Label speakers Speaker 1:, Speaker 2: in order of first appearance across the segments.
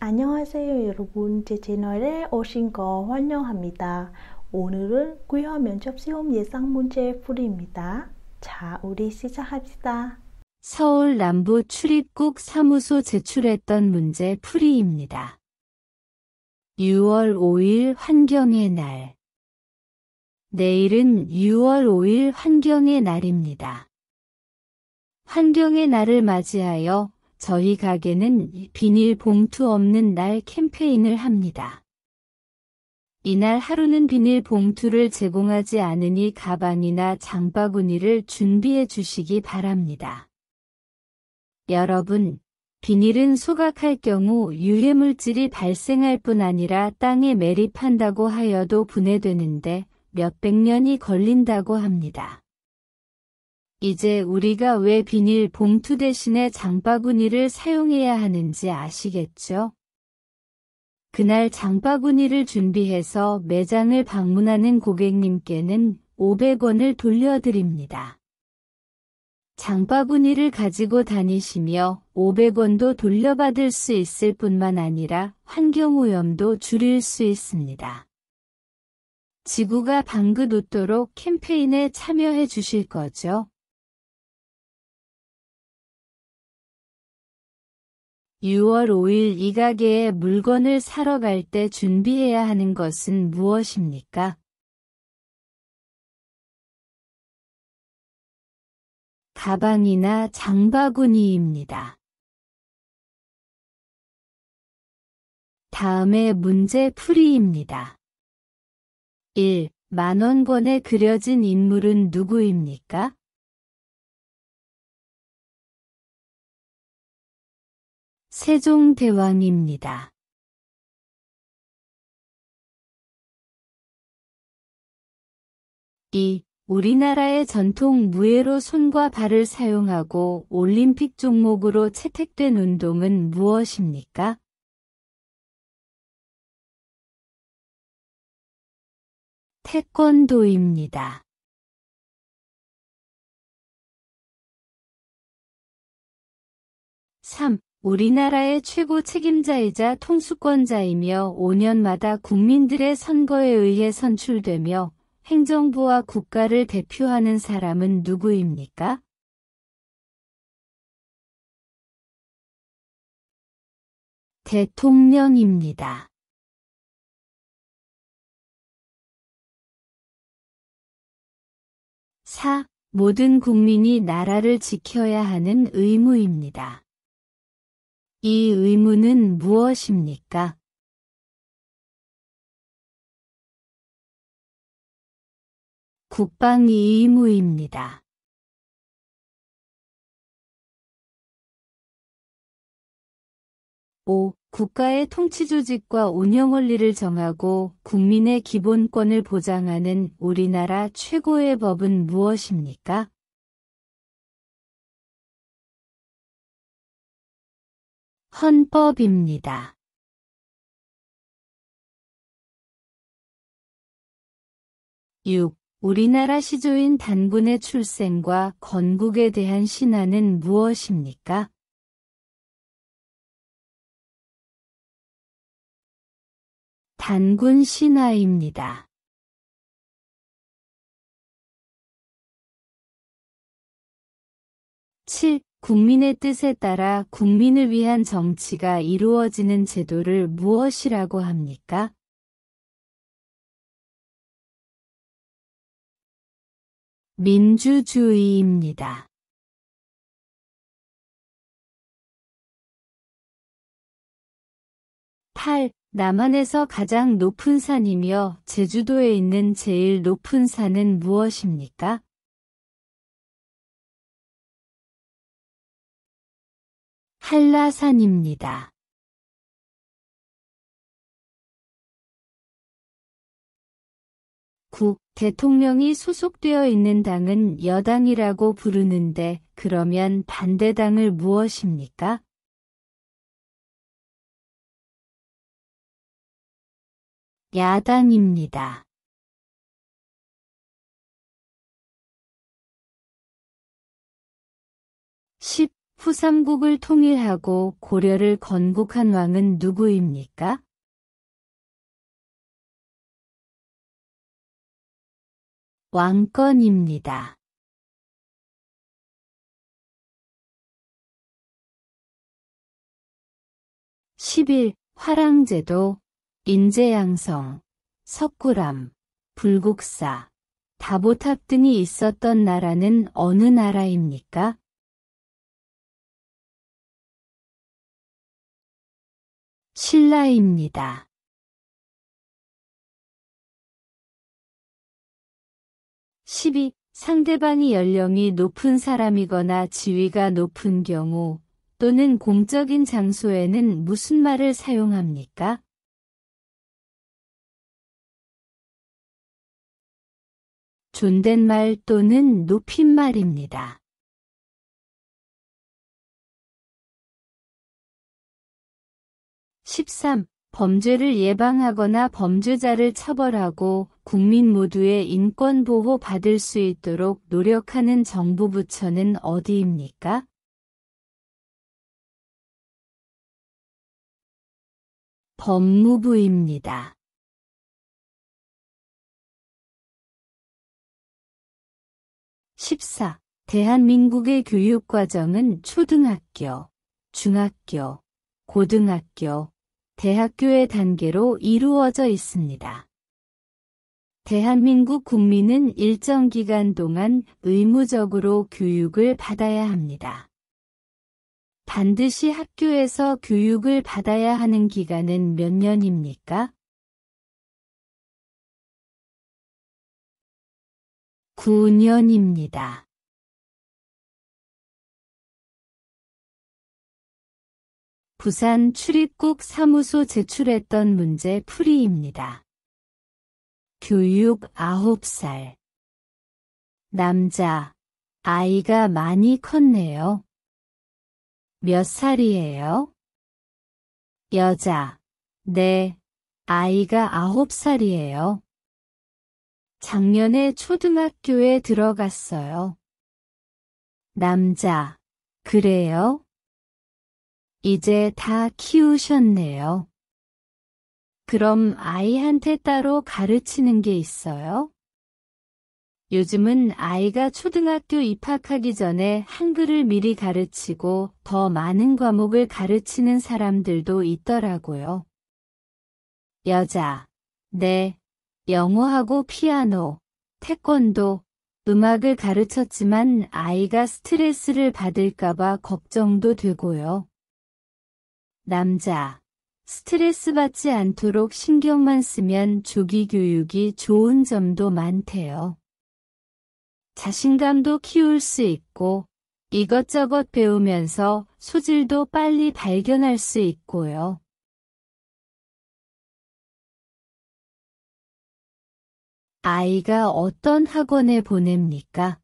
Speaker 1: 안녕하세요, 여러분. 제 채널에 오신 거 환영합니다. 오늘은 구형 면접 시험 예상 문제 풀이입니다. 자, 우리 시작합시다.
Speaker 2: 서울 남부 출입국 사무소 제출했던 문제 풀이입니다. 6월 5일 환경의 날. 내일은 6월 5일 환경의 날입니다. 환경의 날을 맞이하여 저희 가게는 비닐 봉투 없는 날 캠페인을 합니다. 이날 하루는 비닐 봉투를 제공하지 않으니 가방이나 장바구니를 준비해 주시기 바랍니다. 여러분, 비닐은 소각할 경우 유해물질이 발생할 뿐 아니라 땅에 매립한다고 하여도 분해되는데 몇백 년이 걸린다고 합니다. 이제 우리가 왜 비닐 봉투 대신에 장바구니를 사용해야 하는지 아시겠죠? 그날 장바구니를 준비해서 매장을 방문하는 고객님께는 500원을 돌려드립니다. 장바구니를 가지고 다니시며 500원도 돌려받을 수 있을 뿐만 아니라 환경오염도 줄일 수 있습니다. 지구가 방긋 웃도록 캠페인에 참여해 주실 거죠? 6월 5일 이 가게에 물건을 사러 갈 때 준비해야 하는 것은 무엇입니까? 가방이나 장바구니입니다. 다음에 문제 풀이입니다. 1. 만원권에 그려진 인물은 누구입니까? 세종대왕입니다. 2. 우리나라의 전통 무예로 손과 발을 사용하고 올림픽 종목으로 채택된 운동은 무엇입니까? 태권도입니다. 3. 우리나라의 최고 책임자이자 통수권자이며 5년마다 국민들의 선거에 의해 선출되며 행정부와 국가를 대표하는 사람은 누구입니까? 대통령입니다. 4. 모든 국민이 나라를 지켜야 하는 의무입니다. 이 의무는 무엇입니까? 국방 의무입니다. 5. 국가의 통치조직과 운영원리를 정하고 국민의 기본권을 보장하는 우리나라 최고의 법은 무엇입니까? 헌법입니다. 6. 우리나라 시조인 단군의 출생과 건국에 대한 신화는 무엇입니까? 단군 신화입니다. 7. 국민의 뜻에 따라 국민을 위한 정치가 이루어지는 제도를 무엇이라고 합니까? 민주주의입니다. 8. 남한에서 가장 높은 산이며 제주도에 있는 제일 높은 산은 무엇입니까? 한라산입니다. 9. 대통령이 소속되어 있는 당은 여당이라고 부르는데 그러면 반대당을 무엇입니까? 야당입니다. 10. 후삼국을 통일하고 고려를 건국한 왕은 누구입니까? 왕건입니다. 11. 화랑제도, 인제양성, 석굴암, 불국사, 다보탑 등이 있었던 나라는 어느 나라입니까? 신라입니다. 12. 상대방이 연령이 높은 사람이거나 지위가 높은 경우 또는 공적인 장소에는 무슨 말을 사용합니까? 존댓말 또는 높임말입니다. 13. 범죄를 예방하거나 범죄자를 처벌하고 국민 모두의 인권 보호 받을 수 있도록 노력하는 정부 부처는 어디입니까? 법무부입니다. 14. 대한민국의 교육과정은 초등학교, 중학교, 고등학교, 대학교의 단계로 이루어져 있습니다. 대한민국 국민은 일정 기간 동안 의무적으로 교육을 받아야 합니다. 반드시 학교에서 교육을 받아야 하는 기간은 몇 년입니까? 9년입니다. 부산 출입국 사무소 제출했던 문제 풀이입니다. 교육 9살. 남자, 아이가 많이 컸네요. 몇 살이에요? 여자, 네, 아이가 9살이에요. 작년에 초등학교에 들어갔어요. 남자, 그래요? 이제 다 키우셨네요. 그럼 아이한테 따로 가르치는 게 있어요? 요즘은 아이가 초등학교 입학하기 전에 한글을 미리 가르치고 더 많은 과목을 가르치는 사람들도 있더라고요. 여자, 네, 영어하고 피아노, 태권도, 음악을 가르쳤지만 아이가 스트레스를 받을까봐 걱정도 되고요. 남자, 스트레스 받지 않도록 신경만 쓰면 조기 교육이 좋은 점도 많대요. 자신감도 키울 수 있고 이것저것 배우면서 소질도 빨리 발견할 수 있고요. 아이가 어떤 학원에 보냅니까?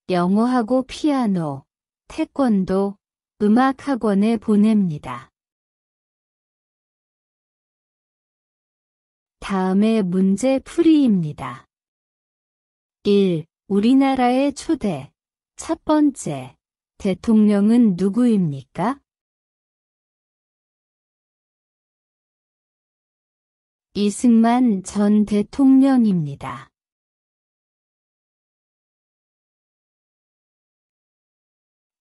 Speaker 2: 영어하고 피아노, 태권도, 음악 학원에 보냅니다. 다음의 문제 풀이입니다. 1. 우리나라의 초대, 첫 번째, 대통령은 누구입니까? 이승만 전 대통령입니다.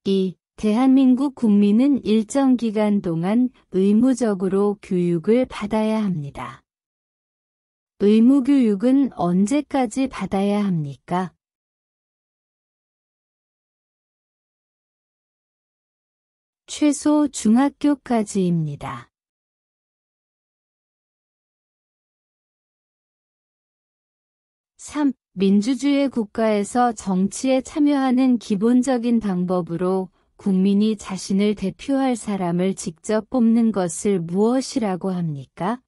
Speaker 2: 2. 대한민국 국민은 일정 기간 동안 의무적으로 교육을 받아야 합니다. 의무교육은 언제까지 받아야 합니까? 최소 중학교까지입니다. 3. 민주주의 국가에서 정치에 참여하는 기본적인 방법으로 국민이 자신을 대표할 사람을 직접 뽑는 것을 무엇이라고 합니까?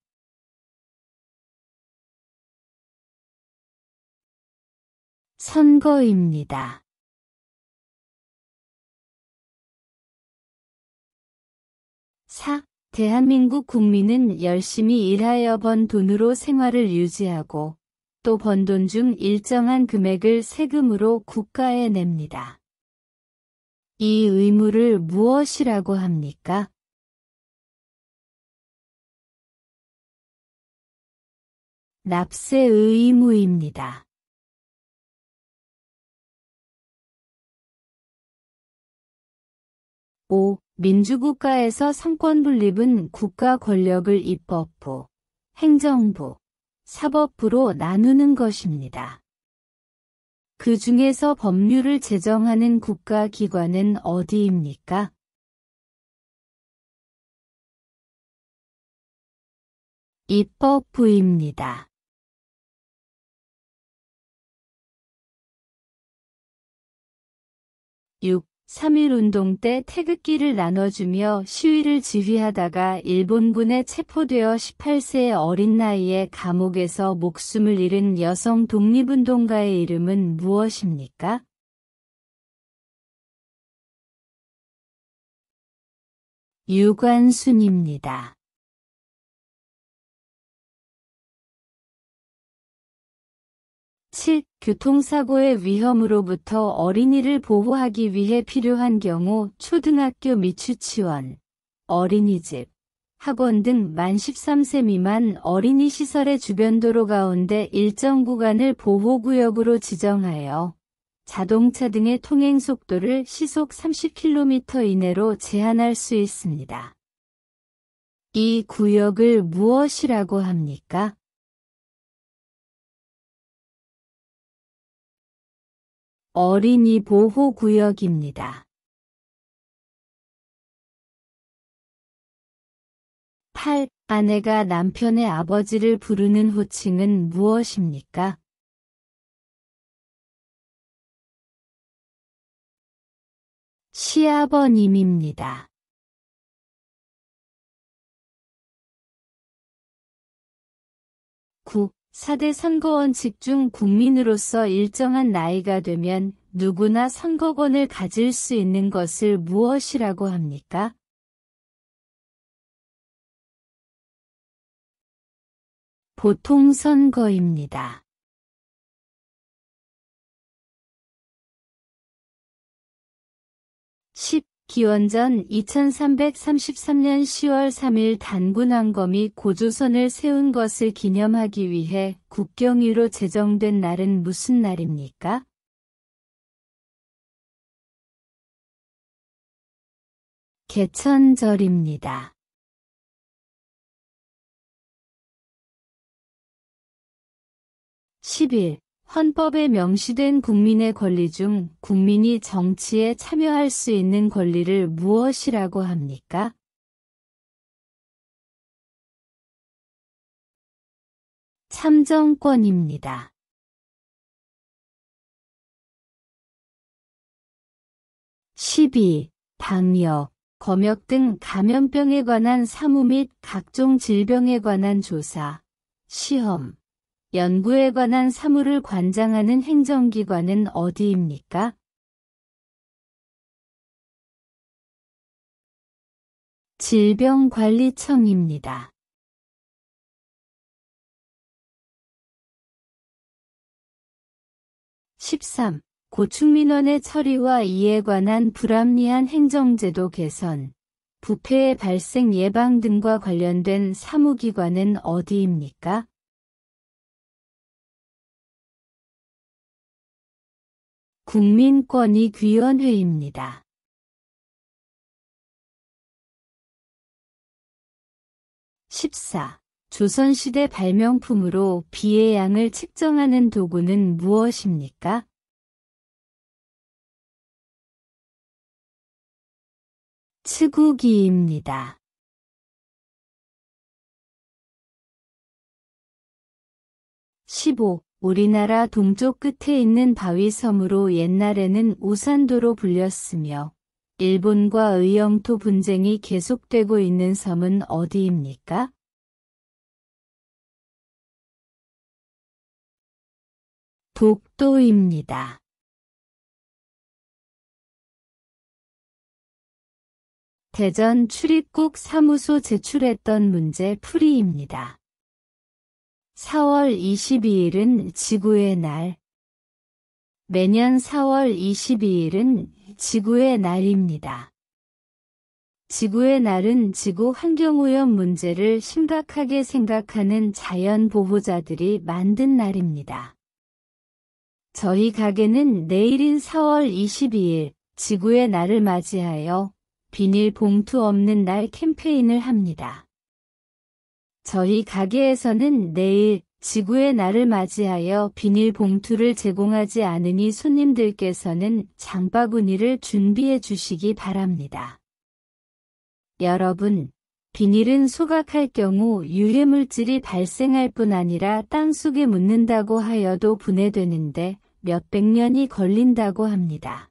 Speaker 2: 선거입니다. 4. 대한민국 국민은 열심히 일하여 번 돈으로 생활을 유지하고 또 번 돈 중 일정한 금액을 세금으로 국가에 냅니다. 이 의무를 무엇이라고 합니까? 납세 의무입니다. (5) 민주국가에서 상권 분립은 국가 권력을 입법부, 행정부, 사법부로 나누는 것입니다. 그 중에서 법률을 제정하는 국가기관은 어디입니까? 입법부입니다. 6. 3.1운동 때 태극기를 나눠주며 시위를 지휘하다가 일본군에 체포되어 18세의 어린 나이에 감옥에서 목숨을 잃은 여성 독립운동가의 이름은 무엇입니까? 유관순입니다. 7. 교통사고의 위험으로부터 어린이를 보호하기 위해 필요한 경우 초등학교 및 유치원, 어린이집, 학원 등 만 13세 미만 어린이 시설의 주변 도로 가운데 일정 구간을 보호구역으로 지정하여 자동차 등의 통행 속도를 시속 30km 이내로 제한할 수 있습니다. 이 구역을 무엇이라고 합니까? 어린이 보호구역입니다. 8. 아내가 남편의 아버지를 부르는 호칭은 무엇입니까? 시아버님입니다. 9. 4대 선거원칙 중 국민으로서 일정한 나이가 되면 누구나 선거권을 가질 수 있는 것을 무엇이라고 합니까? 보통선거입니다. 10. 기원전 2333년 10월 3일 단군왕검이 고조선을 세운 것을 기념하기 위해 국경일로 제정된 날은 무슨 날입니까? 개천절입니다. 11. 헌법에 명시된 국민의 권리 중 국민이 정치에 참여할 수 있는 권리를 무엇이라고 합니까? 참정권입니다. 12. 방역, 검역 등 감염병에 관한 사무 및 각종 질병에 관한 조사, 시험, 연구에 관한 사무를 관장하는 행정기관은 어디입니까? 질병관리청입니다. 13. 고충민원의 처리와 이에 관한 불합리한 행정제도 개선, 부패의 발생 예방 등과 관련된 사무기관은 어디입니까? 국민권익위원회입니다. 14. 조선시대 발명품으로 비의 양을 측정하는 도구는 무엇입니까? 측우기입니다. 15. 우리나라 동쪽 끝에 있는 바위섬으로 옛날에는 우산도로 불렸으며 일본과 영토 분쟁이 계속되고 있는 섬은 어디입니까? 독도입니다. 대전 출입국 사무소 제출했던 문제 풀이입니다. 4월 22일은 지구의 날. 매년 4월 22일은 지구의 날입니다. 지구의 날은 지구 환경오염 문제를 심각하게 생각하는 자연 보호자들이 만든 날입니다. 저희 가게는 내일인 4월 22일 지구의 날을 맞이하여 비닐 봉투 없는 날 캠페인을 합니다. 저희 가게에서는 내일 지구의 날을 맞이하여 비닐 봉투를 제공하지 않으니 손님들께서는 장바구니를 준비해 주시기 바랍니다. 여러분, 비닐은 소각할 경우 유해물질이 발생할 뿐 아니라 땅속에 묻는다고 하여도 분해되는데 몇백 년이 걸린다고 합니다.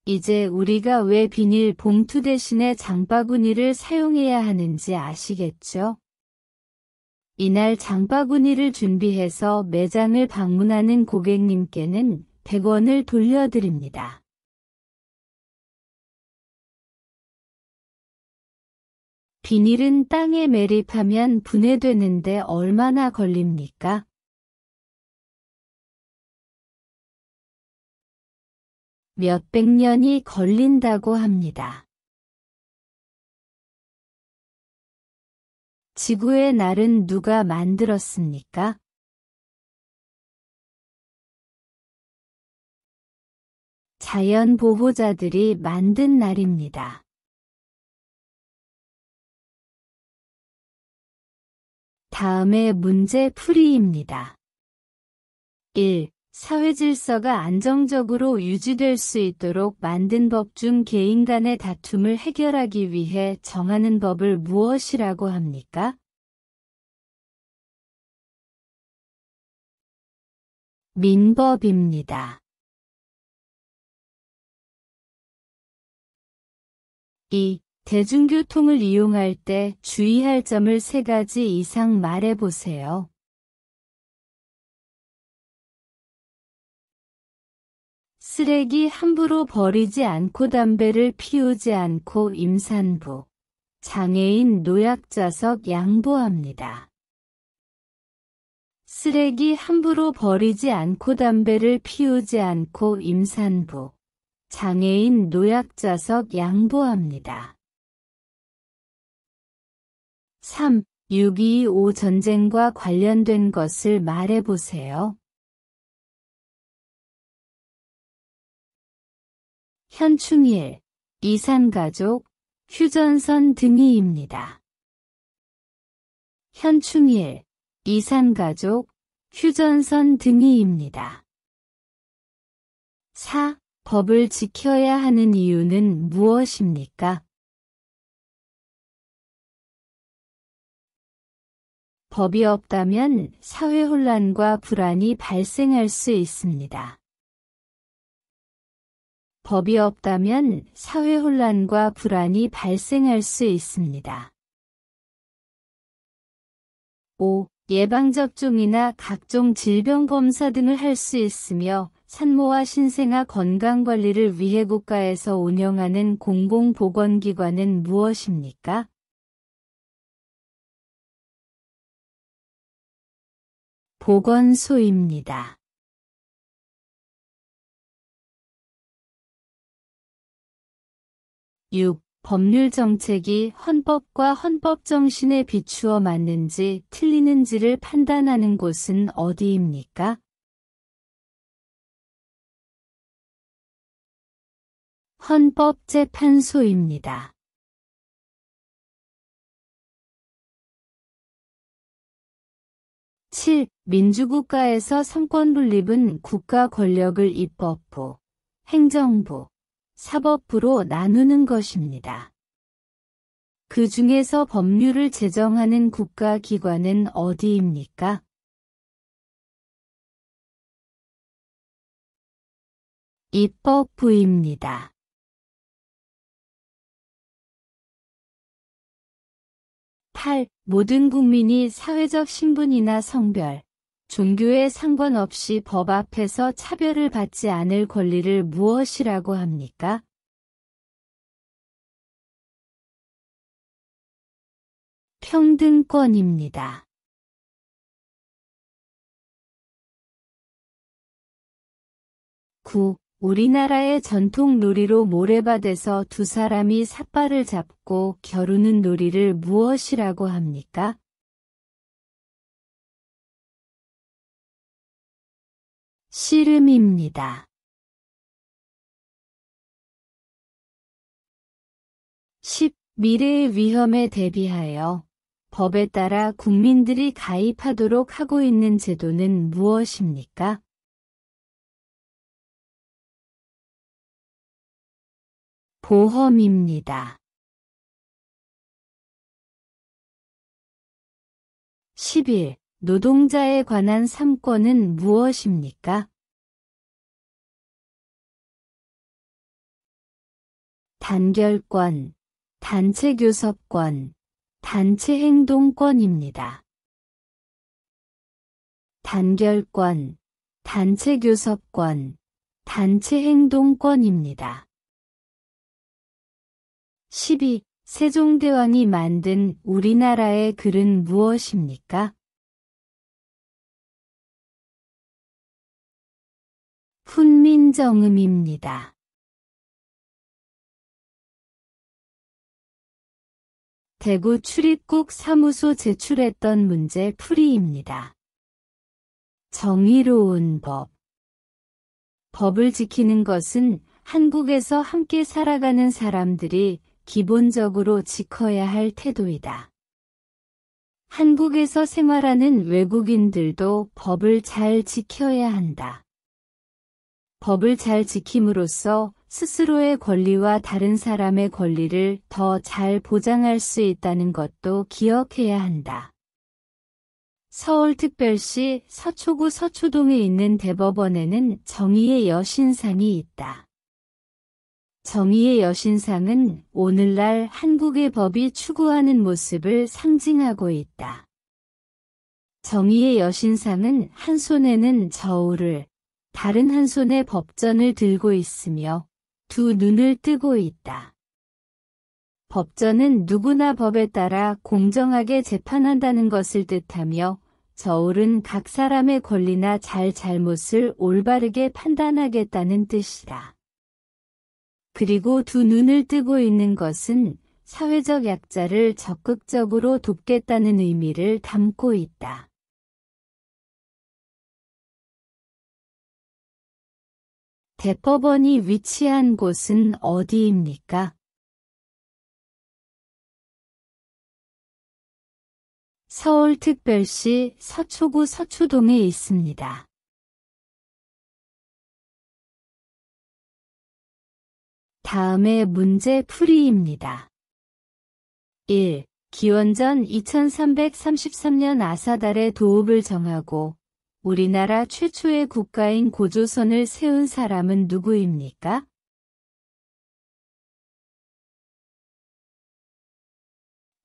Speaker 2: 이제 우리가 왜 비닐 봉투 대신에 장바구니를 사용해야 하는지 아시겠죠? 이날 장바구니를 준비해서 매장을 방문하는 고객님께는 100원을 돌려드립니다. 비닐은 땅에 매립하면 분해되는데 얼마나 걸립니까? 몇백 년이 걸린다고 합니다. 지구의 날은 누가 만들었습니까? 자연 보호자들이 만든 날입니다. 다음의 문제 풀이입니다. 1. 사회 질서가 안정적으로 유지될 수 있도록 만든 법 중 개인 간의 다툼을 해결하기 위해 정하는 법을 무엇이라고 합니까? 민법입니다. 2. 대중교통을 이용할 때 주의할 점을 3가지 이상 말해보세요. 쓰레기 함부로 버리지 않고 담배를 피우지 않고 임산부, 장애인 노약자석 양보합니다. 쓰레기 함부로 버리지 않고 담배를 피우지 않고 임산부, 장애인 노약자석 양보합니다. 3. 6.25 전쟁과 관련된 것을 말해보세요. 현충일, 이산가족, 휴전선 등이입니다. 현충일, 이산가족, 휴전선 등이입니다. 4. 법을 지켜야 하는 이유는 무엇입니까? 법이 없다면 사회 혼란과 불안이 발생할 수 있습니다. 법이 없다면 사회 혼란과 불안이 발생할 수 있습니다. 5. 예방접종이나 각종 질병 검사 등을 할 수 있으며 산모와 신생아 건강관리를 위해 국가에서 운영하는 공공보건기관은 무엇입니까? 보건소입니다. 6. 법률 정책이 헌법과 헌법 정신에 비추어 맞는지 틀리는지를 판단하는 곳은 어디입니까? 헌법재판소입니다. 7. 민주국가에서 삼권 분립은 국가 권력을 입법부, 행정부, 사법부로 나누는 것입니다. 그 중에서 법률을 제정하는 국가기관은 어디입니까? 입법부입니다. 8. 모든 국민이 사회적 신분이나 성별, 종교에 상관없이 법 앞에서 차별을 받지 않을 권리를 무엇이라고 합니까? 평등권입니다. 9. 우리나라의 전통 놀이로 모래밭에서 두 사람이 삿발을 잡고 겨루는 놀이를 무엇이라고 합니까? 씨름입니다. 10. 미래의 위험에 대비하여 법에 따라 국민들이 가입하도록 하고 있는 제도는 무엇입니까? 보험입니다. 11. 노동자에 관한 3권은 무엇입니까? 단결권, 단체교섭권, 단체행동권입니다. 단결권, 단체교섭권, 단체행동권입니다. 12. 세종대왕이 만든 우리나라의 글은 무엇입니까? 훈민정음입니다. 대구 출입국 사무소 제출했던 문제 풀이입니다. 정의로운 법. 법을 지키는 것은 한국에서 함께 살아가는 사람들이 기본적으로 지켜야 할 태도이다. 한국에서 생활하는 외국인들도 법을 잘 지켜야 한다. 법을 잘 지킴으로써 스스로의 권리와 다른 사람의 권리를 더 잘 보장할 수 있다는 것도 기억해야 한다. 서울특별시 서초구 서초동에 있는 대법원에는 정의의 여신상이 있다. 정의의 여신상은 오늘날 한국의 법이 추구하는 모습을 상징하고 있다. 정의의 여신상은 한 손에는 저울을, 다른 한 손에 법전을 들고 있으며 두 눈을 뜨고 있다. 법전은 누구나 법에 따라 공정하게 재판한다는 것을 뜻하며 저울은 각 사람의 권리나 잘못을 올바르게 판단하겠다는 뜻이다. 그리고 두 눈을 뜨고 있는 것은 사회적 약자를 적극적으로 돕겠다는 의미를 담고 있다. 대법원이 위치한 곳은 어디입니까? 서울특별시 서초구 서초동에 있습니다. 다음의 문제 풀이입니다. 1. 기원전 2333년 아사달의 도읍을 정하고 우리나라 최초의 국가인 고조선을 세운 사람은 누구입니까?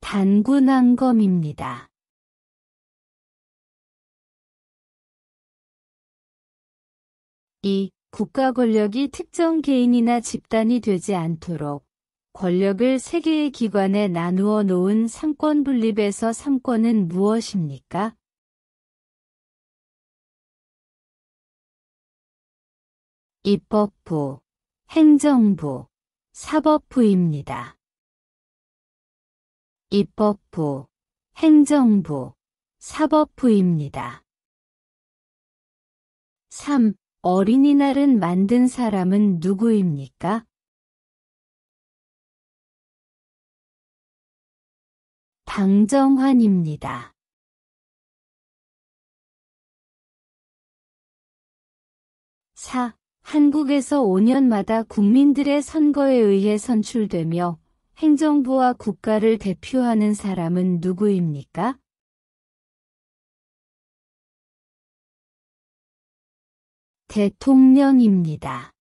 Speaker 2: 단군왕검입니다. 2. 국가 권력이 특정 개인이나 집단이 되지 않도록 권력을 세 개의 기관에 나누어 놓은 삼권 분립에서 3권은 무엇입니까? 입법부, 행정부, 사법부입니다. 입법부, 행정부, 사법부입니다. 3. 어린이날은 만든 사람은 누구입니까? 방정환입니다. 4. 한국에서 5년마다 국민들의 선거에 의해 선출되며 행정부와 국가를 대표하는 사람은 누구입니까? 대통령입니다.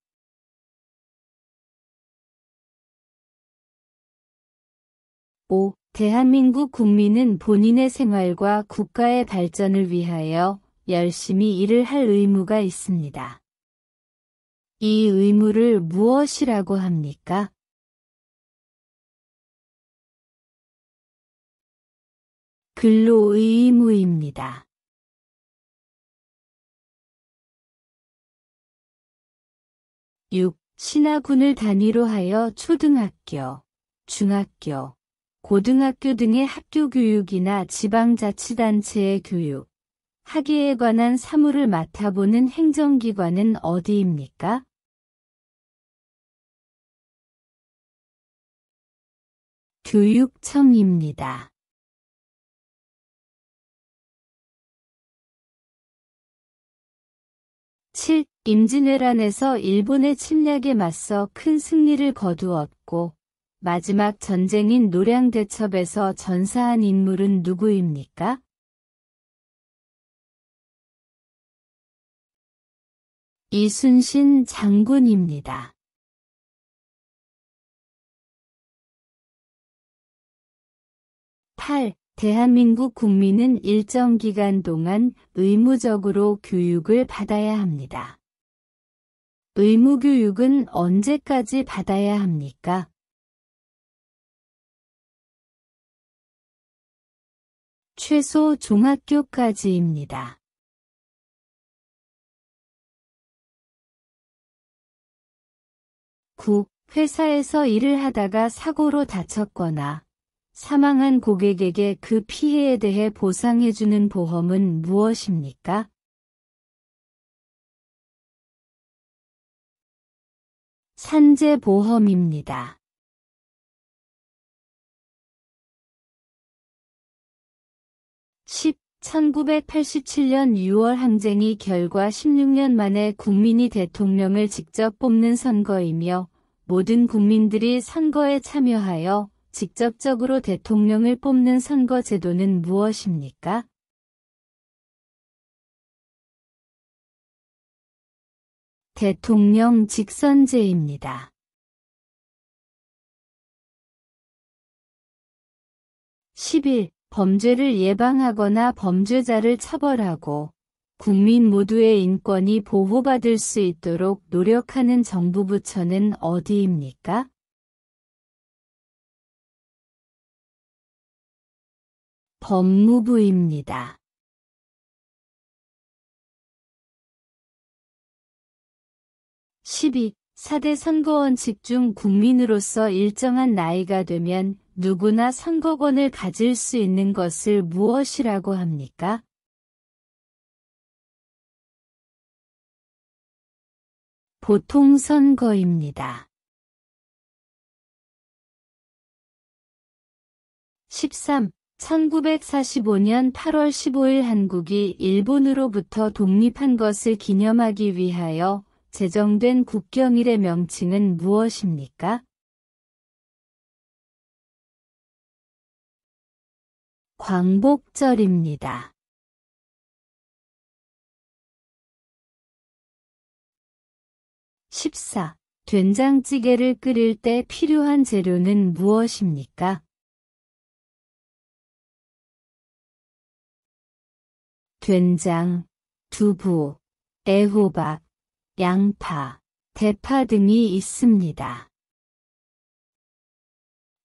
Speaker 2: 5. 대한민국 국민은 본인의 생활과 국가의 발전을 위하여 열심히 일을 할 의무가 있습니다. 이 의무를 무엇이라고 합니까? 근로의무입니다. 6. 신하군을 단위로 하여 초등학교, 중학교, 고등학교 등의 학교 교육이나 지방자치단체의 교육, 학예에 관한 사무를 맡아보는 행정기관은 어디입니까? 교육청입니다. 7. 임진왜란에서 일본의 침략에 맞서 큰 승리를 거두었고 마지막 전쟁인 노량대첩에서 전사한 인물은 누구입니까? 이순신 장군입니다. 8. 대한민국 국민은 일정 기간 동안 의무적으로 교육을 받아야 합니다. 의무교육은 언제까지 받아야 합니까? 최소 중학교까지입니다. 9. 회사에서 일을 하다가 사고로 다쳤거나 사망한 고객에게 그 피해에 대해 보상해주는 보험은 무엇입니까? 산재보험입니다. 10. 1987년 6월 항쟁이 결과 16년 만에 국민이 대통령을 직접 뽑는 선거이며 모든 국민들이 선거에 참여하여 직접적으로 대통령을 뽑는 선거 제도는 무엇입니까? 대통령 직선제입니다. 11. 범죄를 예방하거나 범죄자를 처벌하고 국민 모두의 인권이 보호받을 수 있도록 노력하는 정부 부처는 어디입니까? 법무부입니다. 12. 4대 선거원칙 중 국민으로서 일정한 나이가 되면 누구나 선거권을 가질 수 있는 것을 무엇이라고 합니까? 보통선거입니다. 13. 1945년 8월 15일 한국이 일본으로부터 독립한 것을 기념하기 위하여 제정된 국경일의 명칭은 무엇입니까? 광복절입니다. 14. 된장찌개를 끓일 때 필요한 재료는 무엇입니까? 된장, 두부, 애호박, 양파, 대파 등이 있습니다.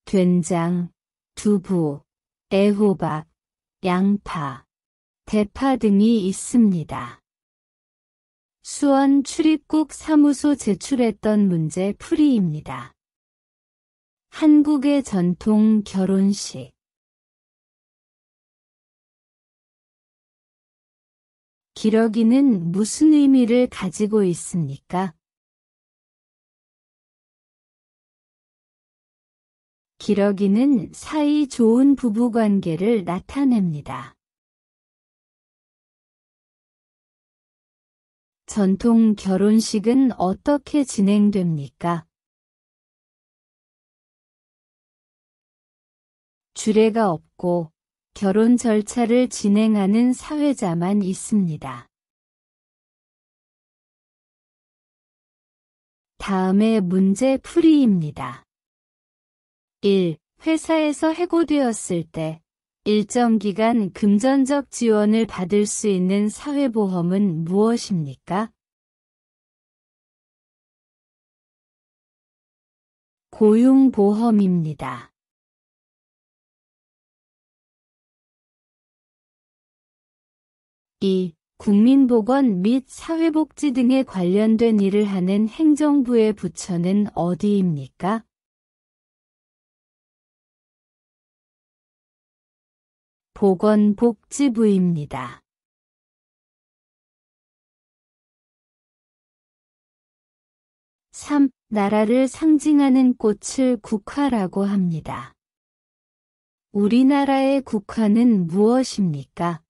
Speaker 2: 된장, 두부, 애호박, 양파, 대파 등이 있습니다. 수원 출입국 사무소 제출했던 문제 풀이입니다. 한국의 전통 결혼식. 기러기는 무슨 의미를 가지고 있습니까? 기러기는 사이 좋은 부부관계를 나타냅니다. 전통 결혼식은 어떻게 진행됩니까? 주례가 없고 결혼 절차를 진행하는 사회자만 있습니다. 다음의 문제 풀이입니다. 1. 회사에서 해고되었을 때 일정 기간 금전적 지원을 받을 수 있는 사회보험은 무엇입니까? 고용보험입니다. 2. 국민보건 및 사회복지 등에 관련된 일을 하는 행정부의 부처는 어디입니까? 보건복지부입니다. 3. 나라를 상징하는 꽃을 국화라고 합니다. 우리나라의 국화는 무엇입니까?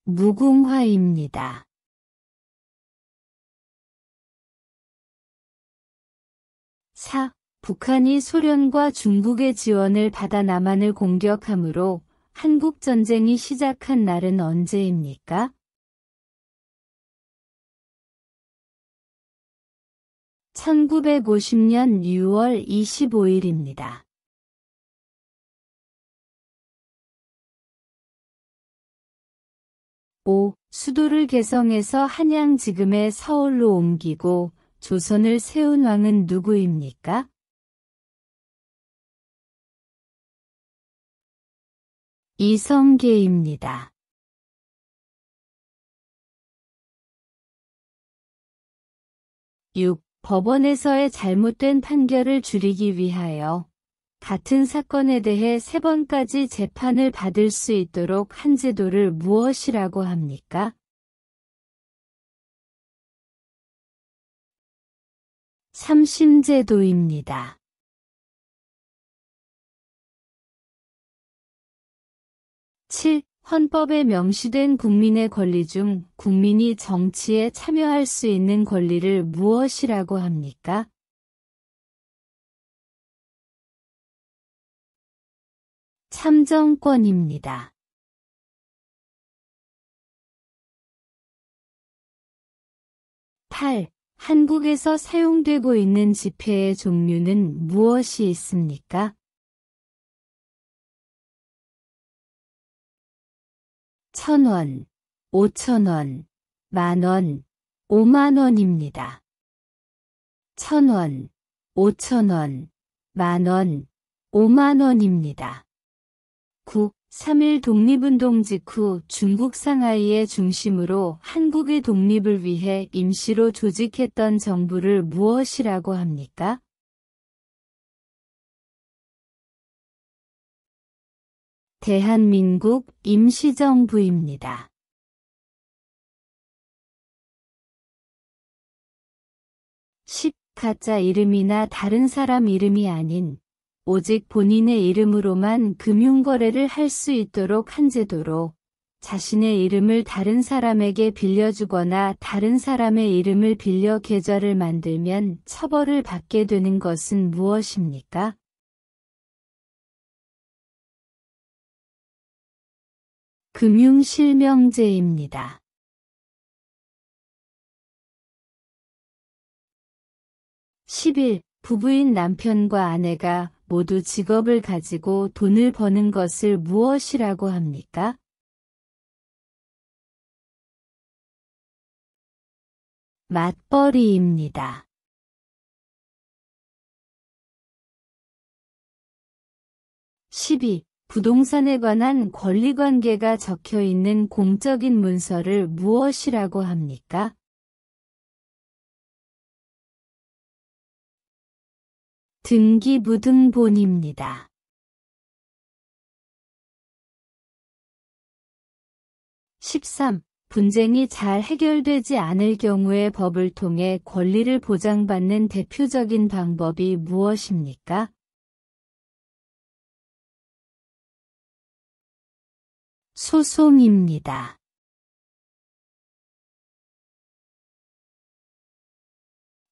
Speaker 2: 무궁화입니다. 4. 북한이 소련과 중국의 지원을 받아 남한을 공격함으로 한국전쟁이 시작한 날은 언제입니까? 1950년 6월 25일입니다. 5. 수도를 개성해서 한양 지금의 서울로 옮기고 조선을 세운 왕은 누구입니까? 이성계입니다. 6. 법원에서의 잘못된 판결을 줄이기 위하여 같은 사건에 대해 3번까지 재판을 받을 수 있도록 한 제도를 무엇이라고 합니까? 삼심제도입니다. 7. 헌법에 명시된 국민의 권리 중 국민이 정치에 참여할 수 있는 권리를 무엇이라고 합니까? 참정권입니다. 8. 한국에서 사용되고 있는 지폐의 종류는 무엇이 있습니까? 1,000원, 5,000원, 만원, 5만원입니다. 1,000원, 5,000원, 만원, 5만원입니다. 9. 3.1 독립운동 직후 중국 상하이의 중심으로 한국의 독립을 위해 임시로 조직했던 정부를 무엇이라고 합니까? 대한민국 임시정부입니다. 10. 가짜 이름이나 다른 사람 이름이 아닌 오직 본인의 이름으로만 금융거래를 할 수 있도록 한 제도로 자신의 이름을 다른 사람에게 빌려주거나 다른 사람의 이름을 빌려 계좌를 만들면 처벌을 받게 되는 것은 무엇입니까? 금융실명제입니다. 11. 부부인 남편과 아내가 모두 직업을 가지고 돈을 버는 것을 무엇이라고 합니까? 맞벌이입니다. 12. 부동산에 관한 권리관계가 적혀 있는 공적인 문서를 무엇이라고 합니까? 등기부등본입니다. 13. 분쟁이 잘 해결되지 않을 경우에 법을 통해 권리를 보장받는 대표적인 방법이 무엇입니까? 소송입니다.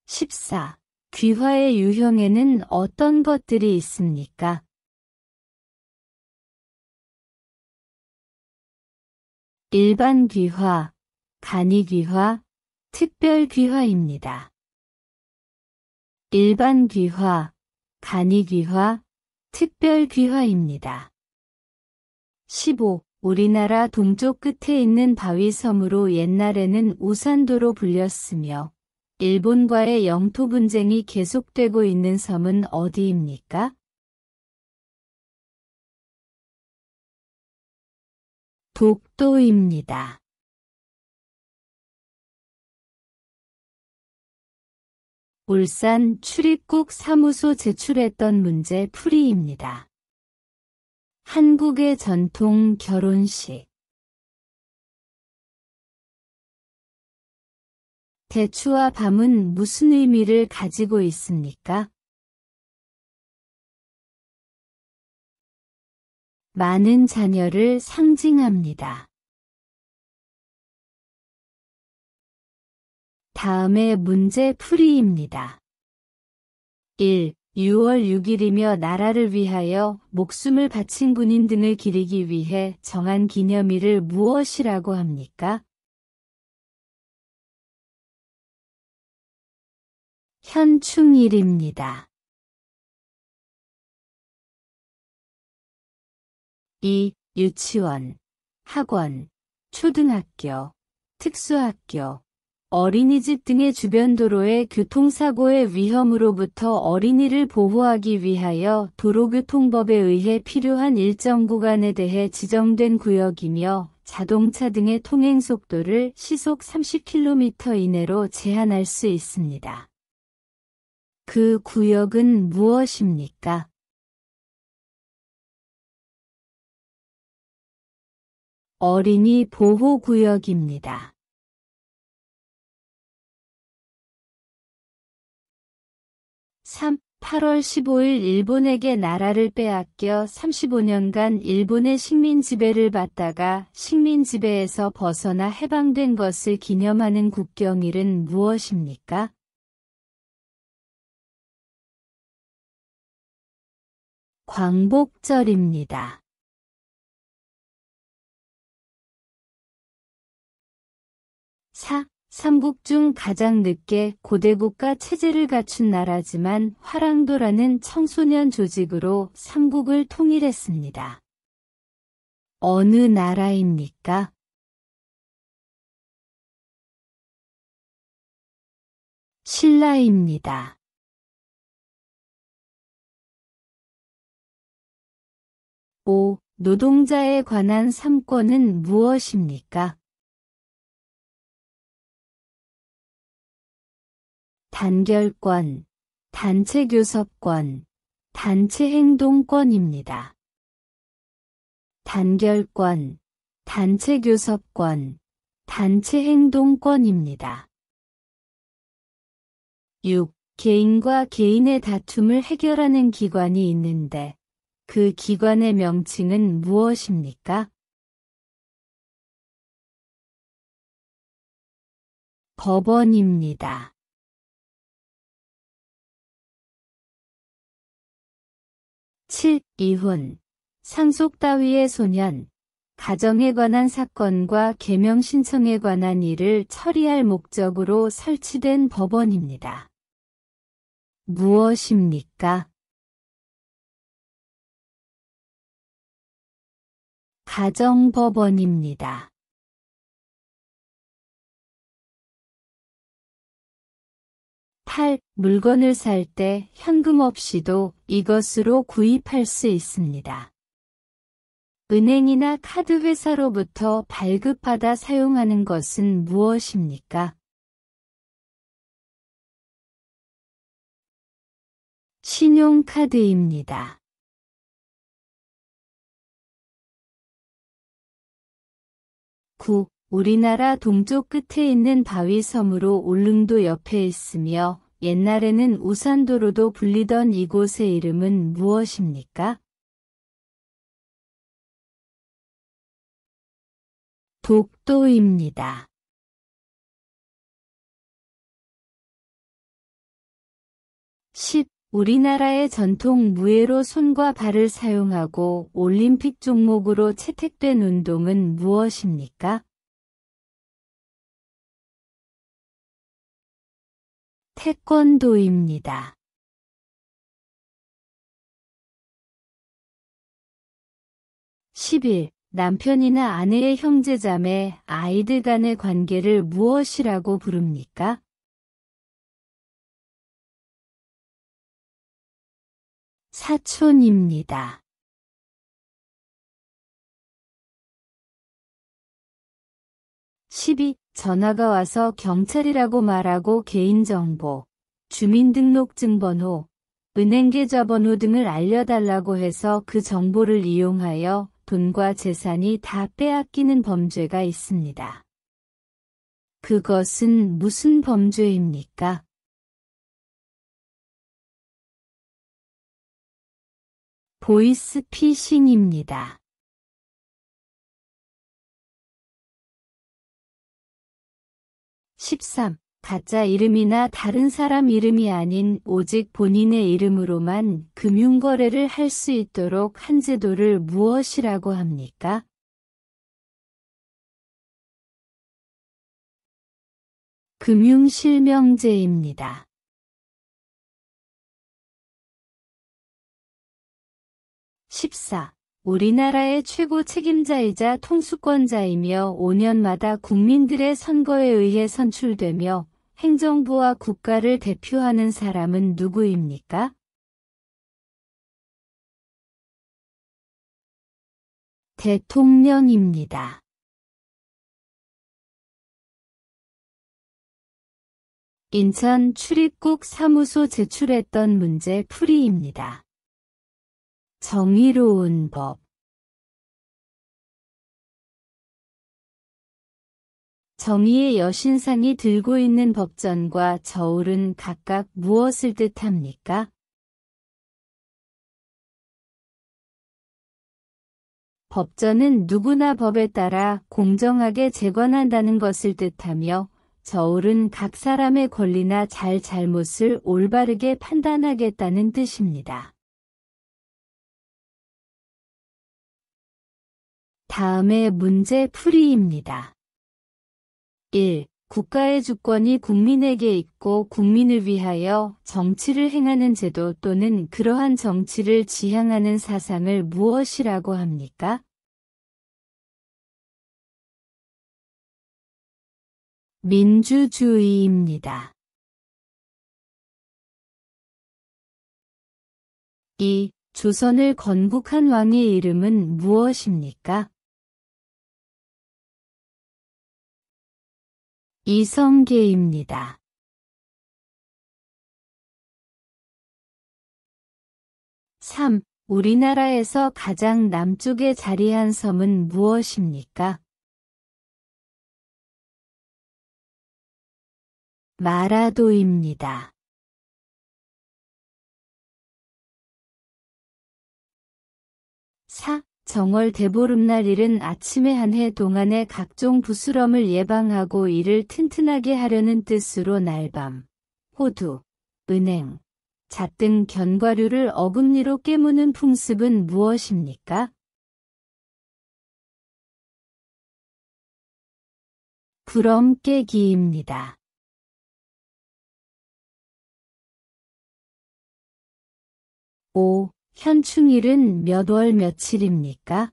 Speaker 2: 14. 귀화의 유형에는 어떤 것들이 있습니까? 일반 귀화, 간이 귀화, 특별 귀화입니다. 일반 귀화, 간이 귀화, 특별 귀화입니다. 15. 우리나라 동쪽 끝에 있는 바위섬으로 옛날에는 우산도로 불렸으며 일본과의 영토 분쟁이 계속되고 있는 섬은 어디입니까? 독도입니다. 울산 출입국 사무소 제출했던 문제 풀이입니다. 한국의 전통 결혼식. 대추와 밤은 무슨 의미를 가지고 있습니까? 많은 자녀를 상징합니다. 다음의 문제 풀이입니다. 1. 6월 6일이며 나라를 위하여 목숨을 바친 군인 등을 기리기 위해 정한 기념일을 무엇이라고 합니까? 현충일입니다. 2. 유치원, 학원, 초등학교, 특수학교, 어린이집 등의 주변 도로의 교통사고의 위험으로부터 어린이를 보호하기 위하여 도로교통법에 의해 필요한 일정 구간에 대해 지정된 구역이며 자동차 등의 통행속도를 시속 30km 이내로 제한할 수 있습니다. 그 구역은 무엇입니까? 어린이 보호구역입니다. 3. 8월 15일 일본에게 나라를 빼앗겨 35년간 일본의 식민 지배를 받다가 식민 지배에서 벗어나 해방된 것을 기념하는 국경일은 무엇입니까? 광복절입니다. 4. 삼국 중 가장 늦게 고대국가 체제를 갖춘 나라지만 화랑도라는 청소년 조직으로 삼국을 통일했습니다. 어느 나라입니까? 신라입니다. 5. 노동자에 관한 3권은 무엇입니까? 단결권, 단체교섭권, 단체행동권입니다. 단결권, 단체교섭권, 단체행동권입니다. 6. 개인과 개인의 다툼을 해결하는 기관이 있는데 그 기관의 명칭은 무엇입니까? 법원입니다. 7. 이혼, 상속 따위의 소년, 가정에 관한 사건과 계명 신청에 관한 일을 처리할 목적으로 설치된 법원입니다. 무엇입니까? 가정법원입니다. 8. 물건을 살 때 현금 없이도 이것으로 구입할 수 있습니다. 은행이나 카드 회사로부터 발급받아 사용하는 것은 무엇입니까? 신용카드입니다. 9. 우리나라 동쪽 끝에 있는 바위 섬으로 울릉도 옆에 있으며 옛날에는 우산도로도 불리던 이곳의 이름은 무엇입니까? 독도입니다. 10. 우리나라의 전통 무예로 손과 발을 사용하고 올림픽 종목으로 채택된 운동은 무엇입니까? 태권도입니다. 11. 남편이나 아내의 형제자매, 아이들 간의 관계를 무엇이라고 부릅니까? 사촌입니다. 12. 전화가 와서 경찰이라고 말하고 개인정보, 주민등록증번호, 은행계좌번호 등을 알려달라고 해서 그 정보를 이용하여 돈과 재산이 다 빼앗기는 범죄가 있습니다. 그것은 무슨 범죄입니까? 보이스피싱입니다. 13. 가짜 이름이나 다른 사람 이름이 아닌 오직 본인의 이름으로만 금융거래를 할 수 있도록 한 제도를 무엇이라고 합니까? 금융실명제입니다. 14. 우리나라의 최고 책임자이자 통수권자이며 5년마다 국민들의 선거에 의해 선출되며 행정부와 국가를 대표하는 사람은 누구입니까? 대통령입니다. 인천 출입국 사무소 제출했던 문제 풀이입니다. 정의로운 법. 정의의 여신상이 들고 있는 법전과 저울은 각각 무엇을 뜻합니까? 법전은 누구나 법에 따라 공정하게 재관한다는 것을 뜻하며 저울은 각 사람의 권리나 잘못을 올바르게 판단하겠다는 뜻입니다. 다음의 문제 풀이입니다. 1. 국가의 주권이 국민에게 있고 국민을 위하여 정치를 행하는 제도 또는 그러한 정치를 지향하는 사상을 무엇이라고 합니까? 민주주의입니다. 2. 조선을 건국한 왕의 이름은 무엇입니까? 이성계입니다. 3. 우리나라에서 가장 남쪽에 자리한 섬은 무엇입니까? 마라도입니다. 4. 정월 대보름날 일은 아침에 한 해 동안의 각종 부스럼을 예방하고 이를 튼튼하게 하려는 뜻으로 날밤, 호두, 은행, 잣 등 견과류를 어금니로 깨무는 풍습은 무엇입니까? 부럼 깨기입니다. 5. 현충일은 몇 월 며칠입니까?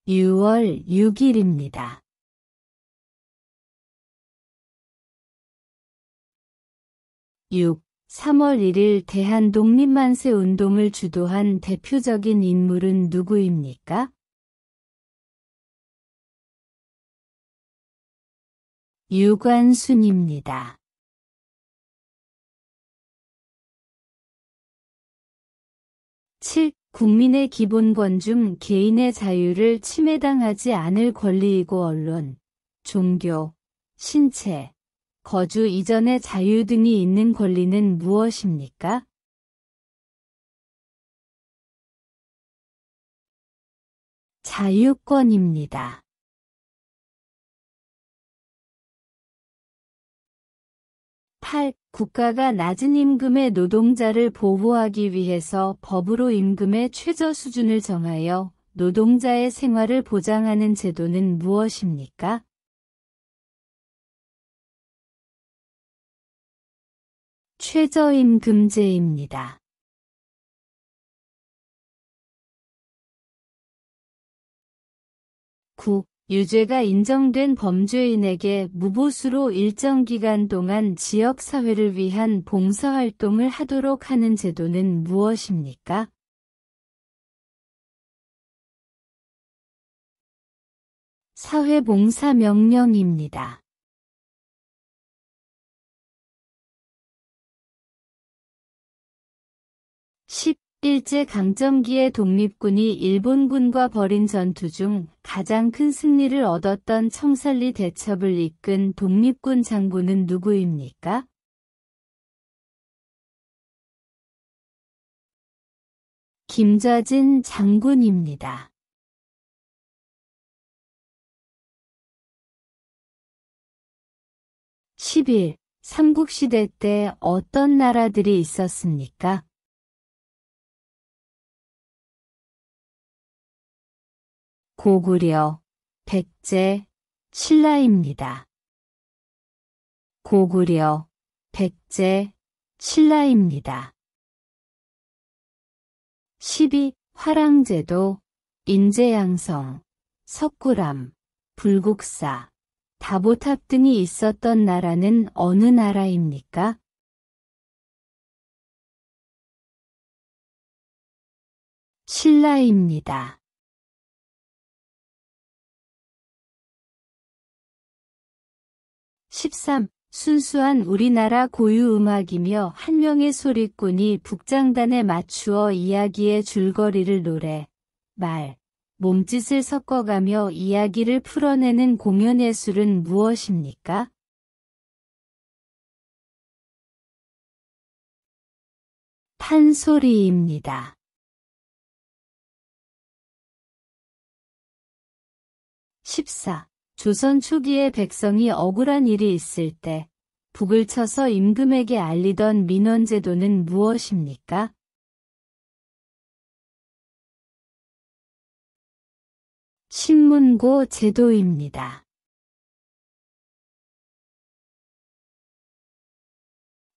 Speaker 2: 6월 6일입니다. 6. 3월 1일 대한독립만세 운동을 주도한 대표적인 인물은 누구입니까? 유관순입니다. 7. 국민의 기본권 중 개인의 자유를 침해당하지 않을 권리이고 언론, 종교, 신체, 거주 이전의 자유 등이 있는 권리는 무엇입니까? 자유권입니다. 8. 국가가 낮은 임금의 노동자를 보호하기 위해서 법으로 임금의 최저 수준을 정하여 노동자의 생활을 보장하는 제도는 무엇입니까? 최저임금제입니다. 9. 유죄가 인정된 범죄인에게 무보수로 일정 기간 동안 지역사회를 위한 봉사활동을 하도록 하는 제도는 무엇입니까? 사회봉사 명령입니다. 10. 일제강점기의 독립군이 일본군과 벌인 전투 중 가장 큰 승리를 얻었던 청산리 대첩을 이끈 독립군 장군은 누구입니까? 김좌진 장군입니다. 11. 삼국시대 때 어떤 나라들이 있었습니까? 고구려, 백제, 신라입니다. 고구려, 백제, 신라입니다. 12. 화랑제도, 인제양성, 석굴암, 불국사, 다보탑 등이 있었던 나라는 어느 나라입니까? 신라입니다. 13. 순수한 우리나라 고유 음악이며 한 명의 소리꾼이 북장단에 맞추어 이야기의 줄거리를 노래, 말, 몸짓을 섞어가며 이야기를 풀어내는 공연예술은 무엇입니까? 판소리입니다. 14. 조선 초기에 백성이 억울한 일이 있을 때 북을 쳐서 임금에게 알리던 민원제도는 무엇입니까? 신문고 제도입니다.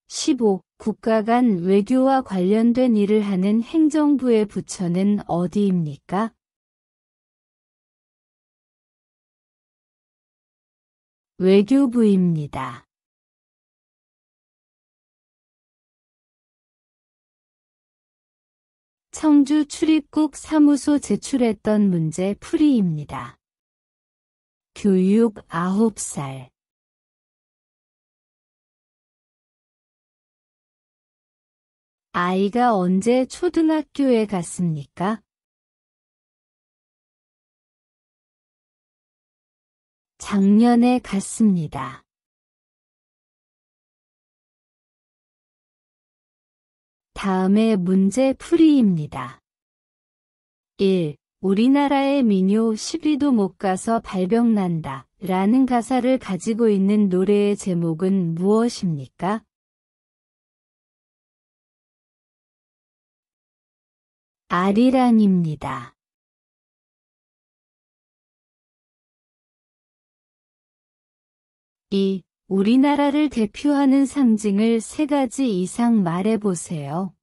Speaker 2: 15. 국가 간 외교와 관련된 일을 하는 행정부의 부처는 어디입니까? 외교부입니다. 청주 출입국 사무소 제출했던 문제 풀이입니다. 교육 9살. 아이가 언제 초등학교에 갔습니까? 작년에 갔습니다. 다음의 문제 풀이입니다. 1. 우리나라의 민요 10위도 못 가서 발병난다 라는 가사를 가지고 있는 노래의 제목은 무엇입니까? 아리랑입니다. 2. 우리나라를 대표하는 상징을 3가지 이상 말해보세요.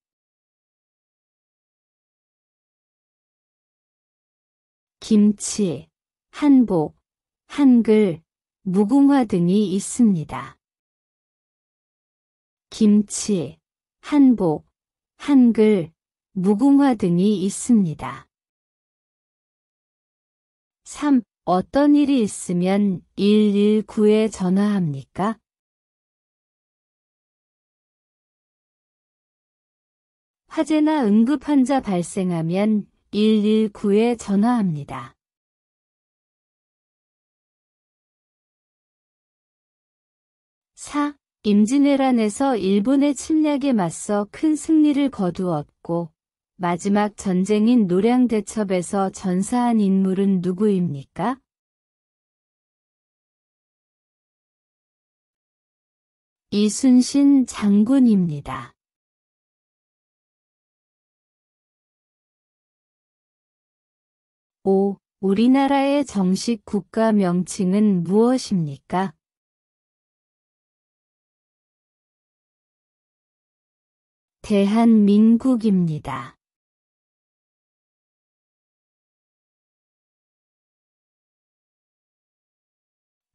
Speaker 2: 김치, 한복, 한글, 무궁화 등이 있습니다. 김치, 한복, 한글, 무궁화 등이 있습니다. 3. 어떤 일이 있으면 119에 전화합니까? 화재나 응급환자 발생하면 119에 전화합니다. 4. 임진왜란에서 일본의 침략에 맞서 큰 승리를 거두었고 마지막 전쟁인 노량대첩에서 전사한 인물은 누구입니까? 이순신 장군입니다. 5. 우리나라의 정식 국가 명칭은 무엇입니까? 대한민국입니다.